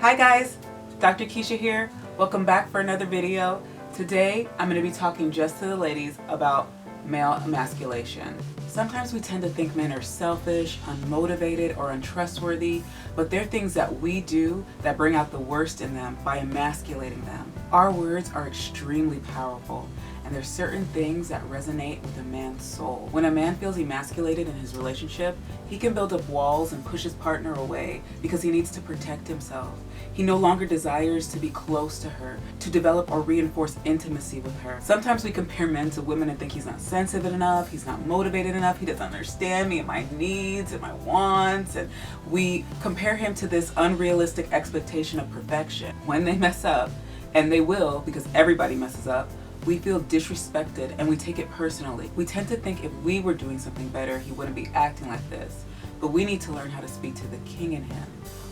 Hi guys, Dr. Kischa here. Welcome back for another video. Today I'm going to be talking just to the ladies about male emasculation. Sometimes we tend to think men are selfish, unmotivated, or untrustworthy, but they're things that we do that bring out the worst in them by emasculating them. Our words are extremely powerful, and there's certain things that resonate with a man's soul. When a man feels emasculated in his relationship, he can build up walls and push his partner away because he needs to protect himself. He no longer desires to be close to her, to develop or reinforce intimacy with her. Sometimes we compare men to women and think he's not sensitive enough, he's not motivated enough, he doesn't understand me and my needs and my wants, and we compare him to this unrealistic expectation of perfection. When they mess up, and they will because everybody messes up, we feel disrespected and we take it personally. We tend to think if we were doing something better, he wouldn't be acting like this. But we need to learn how to speak to the king in him.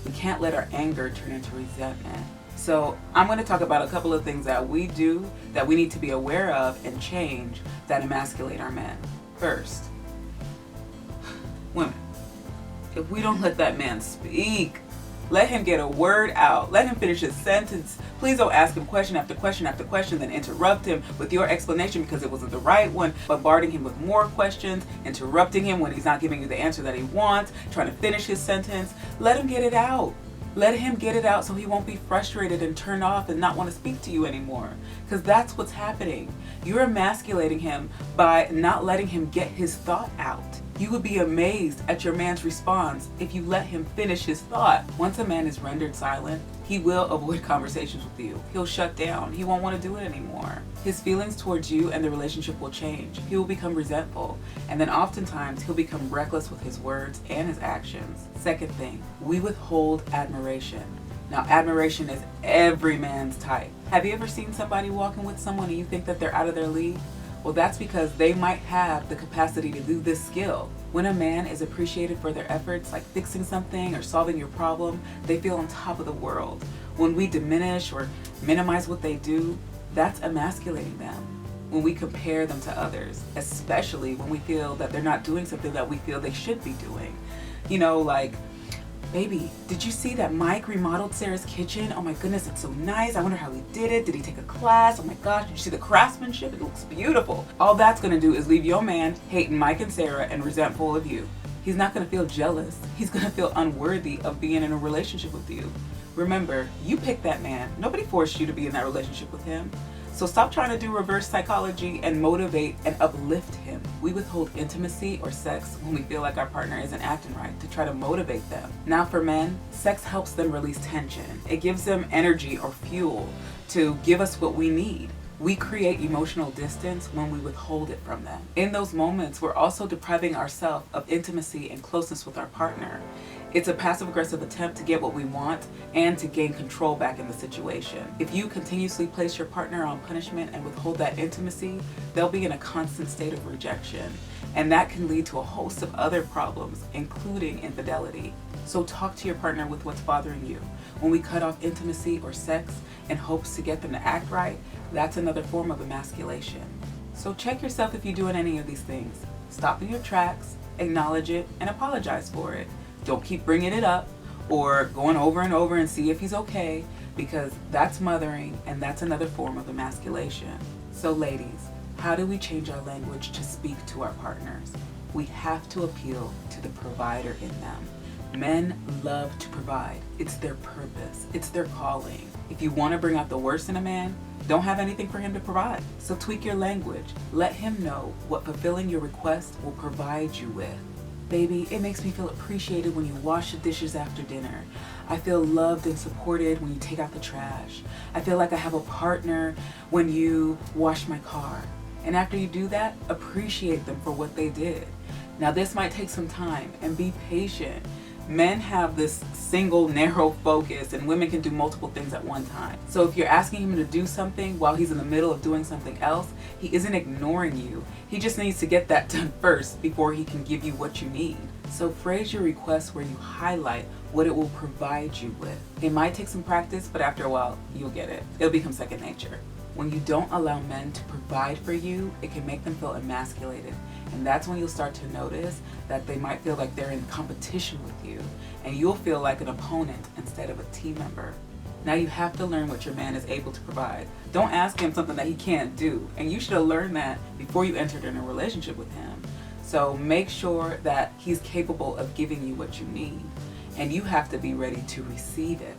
We can't let our anger turn into resentment. So I'm going to talk about a couple of things that we do that we need to be aware of and change that emasculate our men. First, women, if we don't let that man speak, let him get a word out. Let him finish his sentence. Please don't ask him question after question after question, then interrupt him with your explanation because it wasn't the right one, bombarding him with more questions, interrupting him when he's not giving you the answer that he wants, trying to finish his sentence. Let him get it out. Let him get it out so he won't be frustrated and turned off and not want to speak to you anymore. Because that's what's happening. You're emasculating him by not letting him get his thought out. You would be amazed at your man's response if you let him finish his thought. Once a man is rendered silent, he will avoid conversations with you. He'll shut down. He won't want to do it anymore. His feelings towards you and the relationship will change. He will become resentful. And then oftentimes he'll become reckless with his words and his actions. Second thing, we withhold admiration. Now, admiration is every man's type. Have you ever seen somebody walking with someone and you think that they're out of their league? Well, that's because they might have the capacity to do this skill. When a man is appreciated for their efforts, like fixing something or solving your problem, they feel on top of the world. When we diminish or minimize what they do, that's emasculating them. When we compare them to others, especially when we feel that they're not doing something that we feel they should be doing. You know, like, baby, did you see that Mike remodeled Sarah's kitchen? Oh my goodness, it's so nice. I wonder how he did it. Did he take a class? Oh my gosh, did you see the craftsmanship? It looks beautiful. All that's gonna do is leave your man hating Mike and Sarah and resentful of you. He's not gonna feel jealous. He's gonna feel unworthy of being in a relationship with you. Remember, you picked that man. Nobody forced you to be in that relationship with him. So stop trying to do reverse psychology and motivate and uplift him. We withhold intimacy or sex when we feel like our partner isn't acting right to try to motivate them. Now for men, sex helps them release tension. It gives them energy or fuel to give us what we need. We create emotional distance when we withhold it from them. In those moments, we're also depriving ourselves of intimacy and closeness with our partner. It's a passive-aggressive attempt to get what we want and to gain control back in the situation. If you continuously place your partner on punishment and withhold that intimacy, they'll be in a constant state of rejection. And that can lead to a host of other problems, including infidelity. So talk to your partner with what's bothering you. When we cut off intimacy or sex in hopes to get them to act right, that's another form of emasculation. So check yourself if you're doing any of these things. Stop in your tracks, acknowledge it, and apologize for it. Don't keep bringing it up or going over and over and see if he's okay, because that's mothering and that's another form of emasculation. So ladies, how do we change our language to speak to our partners? We have to appeal to the provider in them. Men love to provide. It's their purpose. It's their calling. If you want to bring out the worst in a man, don't have anything for him to provide. So tweak your language. Let him know what fulfilling your request will provide you with. Baby, it makes me feel appreciated when you wash the dishes after dinner. I feel loved and supported when you take out the trash. I feel like I have a partner when you wash my car. And after you do that, appreciate them for what they did. Now this might take some time, and be patient. Men have this single narrow focus and women can do multiple things at one time. So if you're asking him to do something while he's in the middle of doing something else, he isn't ignoring you. He just needs to get that done first before he can give you what you need. So phrase your request where you highlight what it will provide you with. It might take some practice, but after a while, you'll get it. It'll become second nature. When you don't allow men to provide for you, it can make them feel emasculated. And that's when you'll start to notice that they might feel like they're in competition with you, and you'll feel like an opponent instead of a team member. Now you have to learn what your man is able to provide. Don't ask him something that he can't do. And you should have learned that before you entered in a relationship with him. So make sure that he's capable of giving you what you need. And you have to be ready to receive it.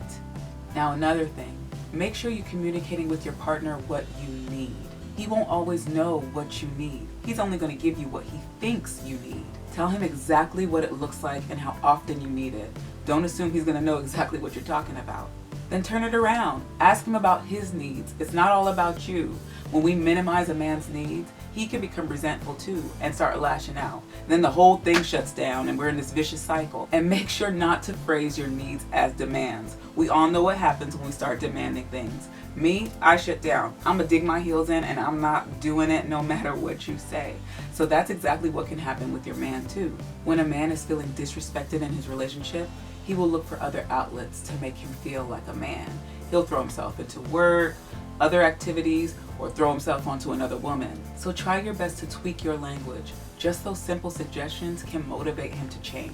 Now another thing, make sure you're communicating with your partner what you need. He won't always know what you need. He's only going to give you what he thinks you need. Tell him exactly what it looks like and how often you need it. Don't assume he's going to know exactly what you're talking about. Then turn it around. Ask him about his needs. It's not all about you. When we minimize a man's needs, he can become resentful too and start lashing out. Then the whole thing shuts down and we're in this vicious cycle. And make sure not to phrase your needs as demands. We all know what happens when we start demanding things. Me, I shut down. I'm gonna dig my heels in and I'm not doing it no matter what you say. So that's exactly what can happen with your man too. When a man is feeling disrespected in his relationship, he will look for other outlets to make him feel like a man. He'll throw himself into work, other activities, or throw himself onto another woman. So try your best to tweak your language. Just those simple suggestions can motivate him to change.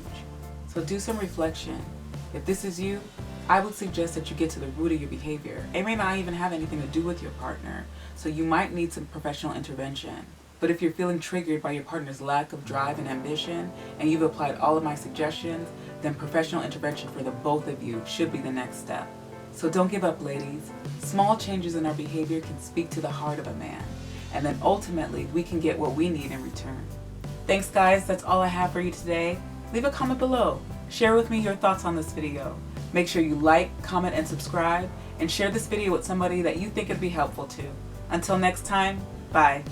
So do some reflection. If this is you, I would suggest that you get to the root of your behavior. It may not even have anything to do with your partner, so you might need some professional intervention. But if you're feeling triggered by your partner's lack of drive and ambition, and you've applied all of my suggestions, then professional intervention for the both of you should be the next step. So don't give up, ladies. Small changes in our behavior can speak to the heart of a man, and then ultimately we can get what we need in return. Thanks guys, that's all I have for you today. Leave a comment below. Share with me your thoughts on this video. Make sure you like, comment, and subscribe, and share this video with somebody that you think it'd be helpful to. Until next time, bye.